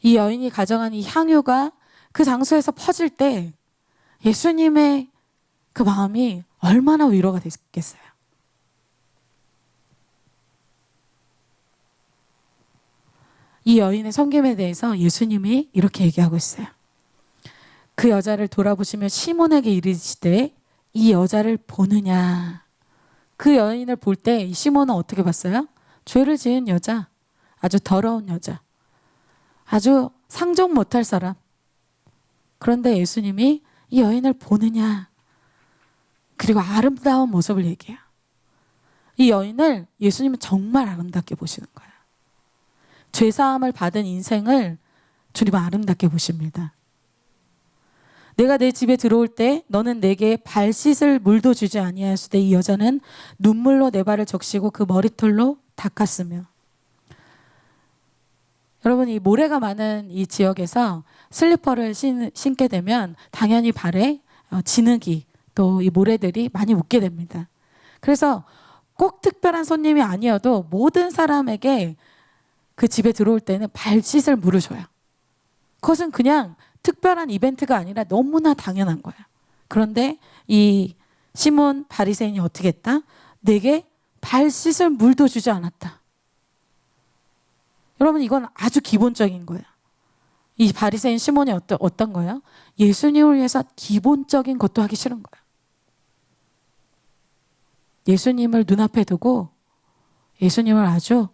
이 여인이 가져간 이 향유가 그 장소에서 퍼질 때 예수님의 그 마음이 얼마나 위로가 됐겠어요. 이 여인의 섬김에 대해서 예수님이 이렇게 얘기하고 있어요. 그 여자를 돌아보시며 시몬에게 이르시되 이 여자를 보느냐. 그 여인을 볼 때 이 시몬은 어떻게 봤어요? 죄를 지은 여자, 아주 더러운 여자, 아주 상종 못할 사람. 그런데 예수님이 이 여인을 보느냐, 그리고 아름다운 모습을 얘기해요. 이 여인을 예수님은 정말 아름답게 보시는 거예요. 죄사함을 받은 인생을 주님은 아름답게 보십니다. 내가 내 집에 들어올 때 너는 내게 발 씻을 물도 주지 아니하였으되 이 여자는 눈물로 내 발을 적시고 그 머리털로 닦았으며. 여러분, 이 모래가 많은 이 지역에서 슬리퍼를 신게 되면 당연히 발에 진흙이 또 이 모래들이 많이 묻게 됩니다. 그래서 꼭 특별한 손님이 아니어도 모든 사람에게 그 집에 들어올 때는 발 씻을 물을 줘요. 그것은 그냥 특별한 이벤트가 아니라 너무나 당연한 거예요. 그런데 이 시몬 바리새인이 어떻게 했다? 내게 발 씻을 물도 주지 않았다. 여러분, 이건 아주 기본적인 거예요. 이 바리새인 시몬이 어떤 거예요? 예수님을 위해서 기본적인 것도 하기 싫은 거예요. 예수님을 눈앞에 두고 예수님을 아주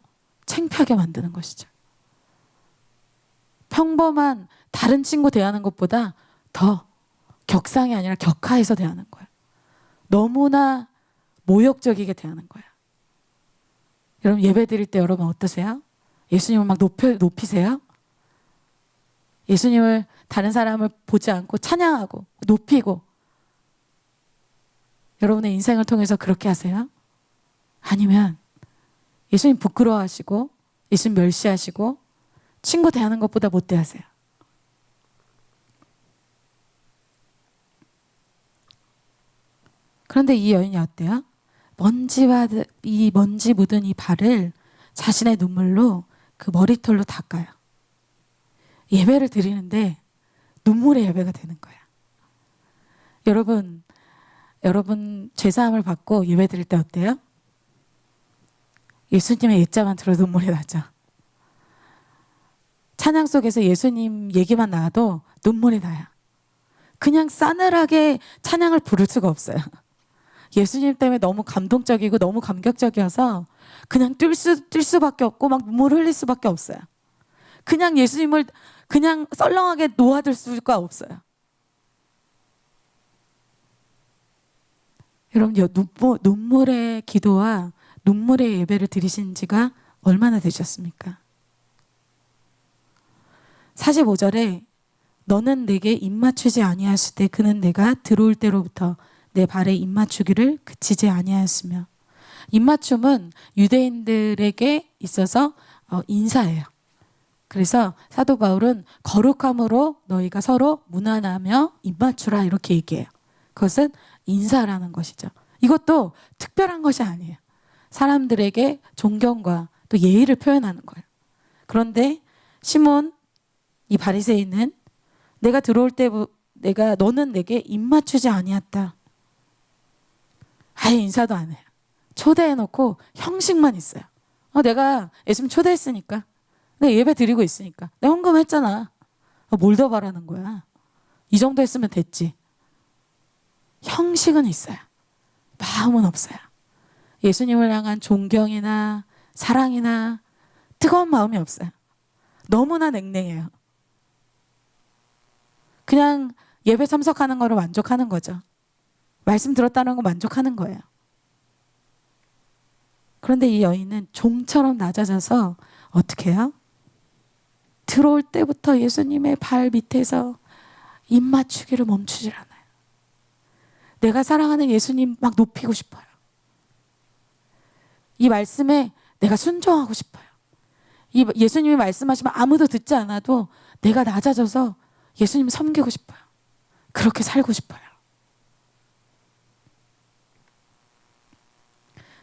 창피하게 만드는 것이죠. 평범한 다른 친구 대하는 것보다 더 격상이 아니라 격하해서 대하는 거예요. 너무나 모욕적이게 대하는 거예요. 여러분 예배 드릴 때 여러분 어떠세요? 예수님을 막 높이세요? 예수님을 다른 사람을 보지 않고 찬양하고 높이고 여러분의 인생을 통해서 그렇게 하세요? 아니면 예수님 부끄러워하시고 예수님 멸시하시고 친구 대하는 것보다 못 대하세요? 그런데 이 여인이 어때요? 이 먼지 묻은 이 발을 자신의 눈물로 그 머리털로 닦아요. 예배를 드리는데 눈물의 예배가 되는 거야. 여러분 죄사함을 받고 예배 드릴 때 어때요? 예수님의 예자만 들어도 눈물이 나죠. 찬양 속에서 예수님 얘기만 나와도 눈물이 나요. 그냥 싸늘하게 찬양을 부를 수가 없어요. 예수님 때문에 너무 감동적이고 너무 감격적이어서 그냥 뛸 수밖에 없고 막 눈물 흘릴 수밖에 없어요. 그냥 예수님을 그냥 썰렁하게 놓아둘 수가 없어요. 여러분 눈물의 기도와 눈물의 예배를 드리신 지가 얼마나 되셨습니까? 45절에 너는 내게 입맞추지 아니하실 때 그는 내가 들어올 때로부터 내 발에 입맞추기를 그치지 아니하였으며, 입맞춤은 유대인들에게 있어서 인사예요. 그래서 사도 바울은 거룩함으로 너희가 서로 무난하며 입맞추라 이렇게 얘기해요. 그것은 인사라는 것이죠. 이것도 특별한 것이 아니에요. 사람들에게 존경과 또 예의를 표현하는 거예요. 그런데 시몬 이 바리새인은 내가 들어올 때 너는 내게 입맞추지 아니었다. 아예 인사도 안 해요. 초대해놓고 형식만 있어요. 내가 예수님 초대했으니까, 내가 예배 드리고 있으니까, 내가 헌금했잖아. 뭘 더 바라는 거야? 이 정도 했으면 됐지. 형식은 있어요. 마음은 없어요. 예수님을 향한 존경이나 사랑이나 뜨거운 마음이 없어요. 너무나 냉랭해요. 그냥 예배 참석하는 거로 만족하는 거죠. 말씀 들었다는 거 만족하는 거예요. 그런데 이 여인은 종처럼 낮아져서 어떻게 해요? 들어올 때부터 예수님의 발 밑에서 입 맞추기를 멈추질 않아요. 내가 사랑하는 예수님 막 높이고 싶어요. 이 말씀에 내가 순종하고 싶어요. 이 예수님이 말씀하시면 아무도 듣지 않아도 내가 낮아져서 예수님 섬기고 싶어요. 그렇게 살고 싶어요.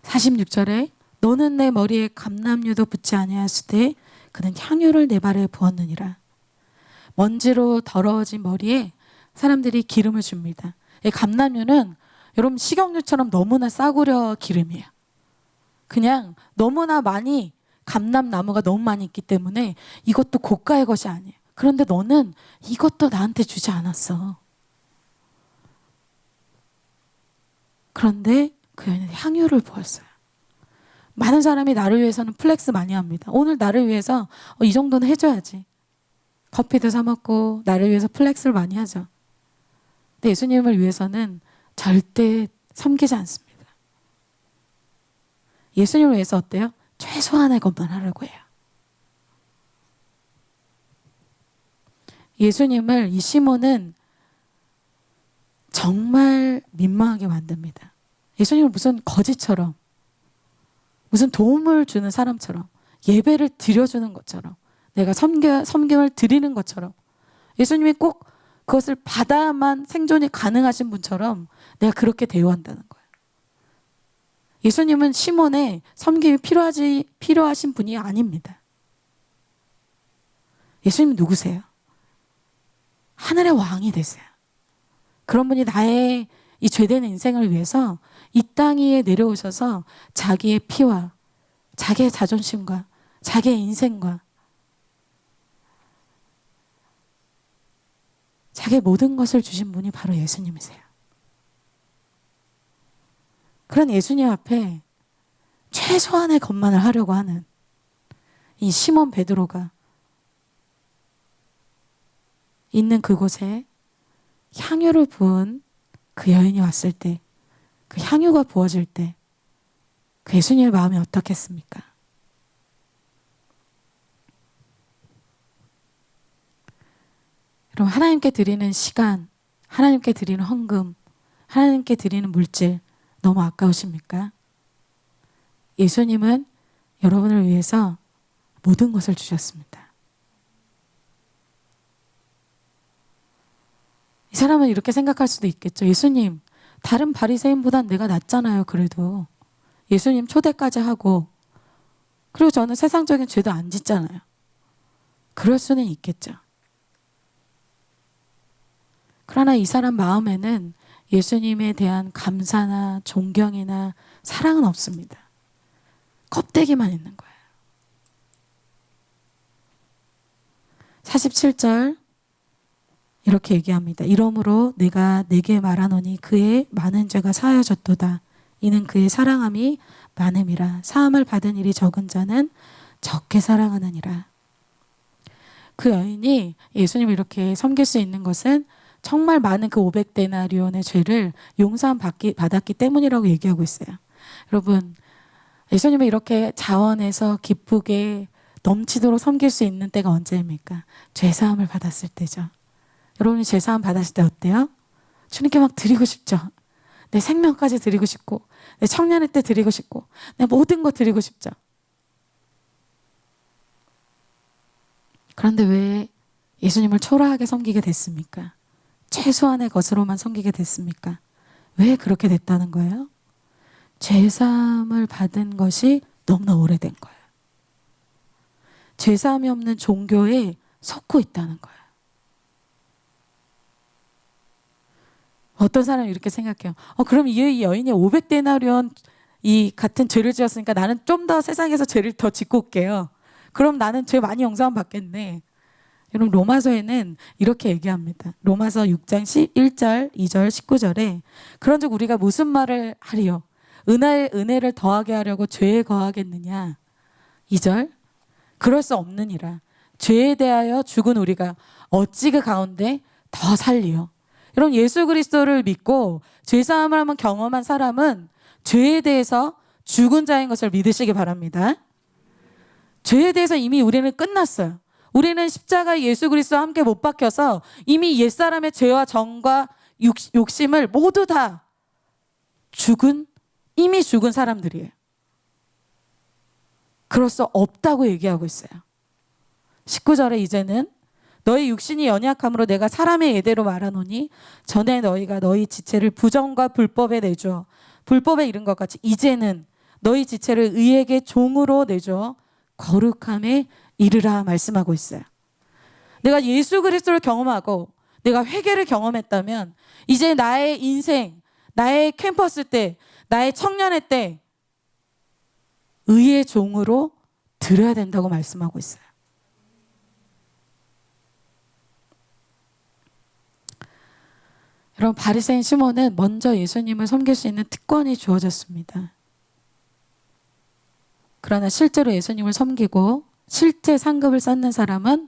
46절에 너는 내 머리에 감람유도 붓지 아니하였으되 그는 향유를 내 발에 부었느니라. 먼지로 더러워진 머리에 사람들이 기름을 줍니다. 이 감람유는 여러분 식용유처럼 너무나 싸구려 기름이에요. 그냥 너무나 많이 감람나무가 너무 많이 있기 때문에 이것도 고가의 것이 아니에요. 그런데 너는 이것도 나한테 주지 않았어. 그런데 그 여인은 향유를 부었어요. 많은 사람이 나를 위해서는 플렉스 많이 합니다. 오늘 나를 위해서 이 정도는 해줘야지. 커피도 사 먹고 나를 위해서 플렉스를 많이 하죠. 근데 예수님을 위해서는 절대 섬기지 않습니다. 예수님을 위해서 어때요? 최소한의 것만 하려고 해요. 예수님을 이 시몬은 정말 민망하게 만듭니다. 예수님을 무슨 거지처럼, 무슨 도움을 주는 사람처럼, 예배를 드려주는 것처럼, 내가 섬김을 드리는 것처럼, 예수님이 꼭 그것을 받아야만 생존이 가능하신 분처럼 내가 그렇게 대우한다는 거예요. 예수님은 시몬의 섬김이 필요하신 분이 아닙니다. 예수님은 누구세요? 하늘의 왕이 되세요. 그런 분이 나의 이 죄된 인생을 위해서 이 땅 위에 내려오셔서 자기의 피와 자기의 자존심과 자기의 인생과 자기의 모든 것을 주신 분이 바로 예수님이세요. 그런 예수님 앞에 최소한의 것만을 하려고 하는 이 시몬 베드로가 있는 그곳에 향유를 부은 그 여인이 왔을 때, 그 향유가 부어질 때 그 예수님의 마음이 어떻겠습니까? 여러분, 하나님께 드리는 시간, 하나님께 드리는 헌금, 하나님께 드리는 물질 너무 아까우십니까? 예수님은 여러분을 위해서 모든 것을 주셨습니다. 이 사람은 이렇게 생각할 수도 있겠죠. 예수님, 다른 바리새인보단 내가 낫잖아요. 그래도 예수님 초대까지 하고, 그리고 저는 세상적인 죄도 안 짓잖아요. 그럴 수는 있겠죠. 그러나 이 사람 마음에는 예수님에 대한 감사나 존경이나 사랑은 없습니다. 껍데기만 있는 거예요. 47절 이렇게 얘기합니다. 이러므로 내가 네게 말하노니 그의 많은 죄가 사하여졌도다. 이는 그의 사랑함이 많음이라. 사함을 받은 일이 적은 자는 적게 사랑하느니라. 그 여인이 예수님을 이렇게 섬길 수 있는 것은 정말 많은 그 500데나리온의 죄를 용서받았기 때문이라고 얘기하고 있어요. 여러분, 예수님을 이렇게 자원해서 기쁘게 넘치도록 섬길 수 있는 때가 언제입니까? 죄사함을 받았을 때죠. 여러분이 죄사함 받았을 때 어때요? 주님께 막 드리고 싶죠. 내 생명까지 드리고 싶고, 내 청년의 때 드리고 싶고, 내 모든 거 드리고 싶죠. 그런데 왜 예수님을 초라하게 섬기게 됐습니까? 최소한의 것으로만 섬기게 됐습니까? 왜 그렇게 됐다는 거예요? 죄사함을 받은 것이 너무나 오래된 거예요. 죄사함이 없는 종교에 속고 있다는 거예요. 어떤 사람이 이렇게 생각해요. 그럼 이 여인이 500데나리온 이 같은 죄를 지었으니까 나는 좀 더 세상에서 죄를 더 짓고 올게요. 그럼 나는 죄 많이 용서함 받겠네. 여러분, 로마서에는 이렇게 얘기합니다. 로마서 6장 1절, 2절, 19절에 그런즉 우리가 무슨 말을 하리요? 은혜를 더하게 하려고 죄에 거하겠느냐? 2절, 그럴 수 없느니라. 죄에 대하여 죽은 우리가 어찌 그 가운데 더 살리요? 여러분, 예수 그리스도를 믿고 죄사함을 한번 경험한 사람은 죄에 대해서 죽은 자인 것을 믿으시기 바랍니다. 죄에 대해서 이미 우리는 끝났어요. 우리는 십자가 예수 그리스도와 함께 못 박혀서 이미 옛사람의 죄와 정과 욕심을 모두 다 이미 죽은 사람들이에요. 그럴 수 없다고 얘기하고 있어요. 19절에 이제는 너희 육신이 연약함으로 내가 사람의 예대로 말하노니 전에 너희가 너희 지체를 부정과 불법에 내줘 불법에 이른 것 같이 이제는 너희 지체를 의에게 종으로 내줘 거룩함에 이르라 말씀하고 있어요. 내가 예수 그리스도를 경험하고 내가 회개를 경험했다면 이제 나의 인생, 나의 캠퍼스 때, 나의 청년의 때 의의 종으로 드려야 된다고 말씀하고 있어요. 여러분, 바리새인 시몬은 먼저 예수님을 섬길 수 있는 특권이 주어졌습니다. 그러나 실제로 예수님을 섬기고 실제 상급을 쌓는 사람은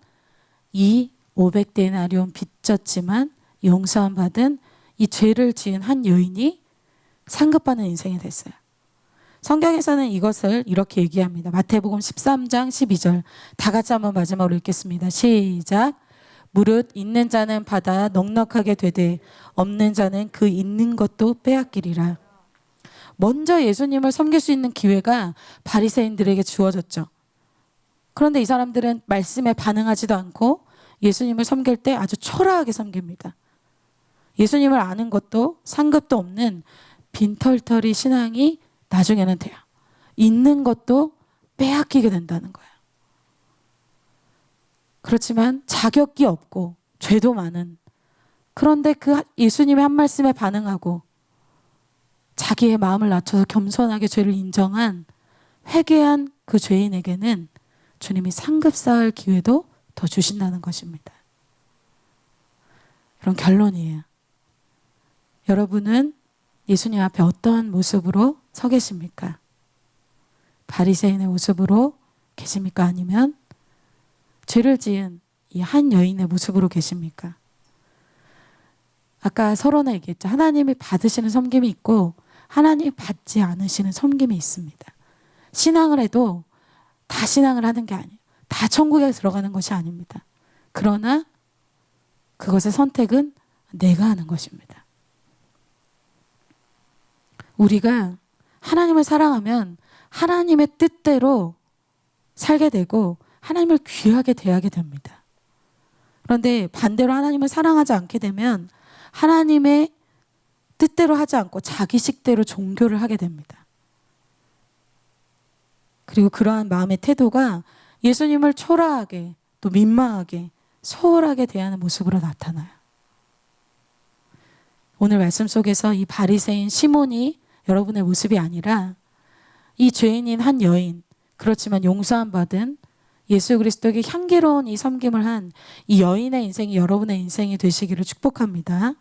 이 500데나리온 빚졌지만 용서함 받은 이 죄를 지은 한 여인이 상급받는 인생이 됐어요. 성경에서는 이것을 이렇게 얘기합니다. 마태복음 13장 12절 다 같이 한번 마지막으로 읽겠습니다. 시작. 무릇 있는 자는 받아 넉넉하게 되되 없는 자는 그 있는 것도 빼앗기리라. 먼저 예수님을 섬길 수 있는 기회가 바리새인들에게 주어졌죠. 그런데 이 사람들은 말씀에 반응하지도 않고 예수님을 섬길 때 아주 초라하게 섬깁니다. 예수님을 아는 것도 상급도 없는 빈털터리 신앙이 나중에는 돼요. 있는 것도 빼앗기게 된다는 거예요. 그렇지만 자격이 없고 죄도 많은, 그런데 그 예수님의 한 말씀에 반응하고 자기의 마음을 낮춰서 겸손하게 죄를 인정한 회개한 그 죄인에게는 주님이 상급 쌓을 기회도 더 주신다는 것입니다. 그런 결론이에요. 여러분은 예수님 앞에 어떤 모습으로 서 계십니까? 바리새인의 모습으로 계십니까? 아니면 죄를 지은 이 한 여인의 모습으로 계십니까? 아까 서론에 얘기했죠. 하나님이 받으시는 섬김이 있고 하나님이 받지 않으시는 섬김이 있습니다. 신앙을 해도 다 신앙을 하는 게 아니에요. 다 천국에 들어가는 것이 아닙니다. 그러나 그것의 선택은 내가 하는 것입니다. 우리가 하나님을 사랑하면 하나님의 뜻대로 살게 되고 하나님을 귀하게 대하게 됩니다. 그런데 반대로 하나님을 사랑하지 않게 되면 하나님의 뜻대로 하지 않고 자기 식대로 종교를 하게 됩니다. 그리고 그러한 마음의 태도가 예수님을 초라하게 또 민망하게 소홀하게 대하는 모습으로 나타나요. 오늘 말씀 속에서 이 바리새인 시몬이 여러분의 모습이 아니라 이 죄인인 한 여인, 그렇지만 용서함 받은 예수 그리스도에게 향기로운 이 섬김을 한 이 여인의 인생이 여러분의 인생이 되시기를 축복합니다.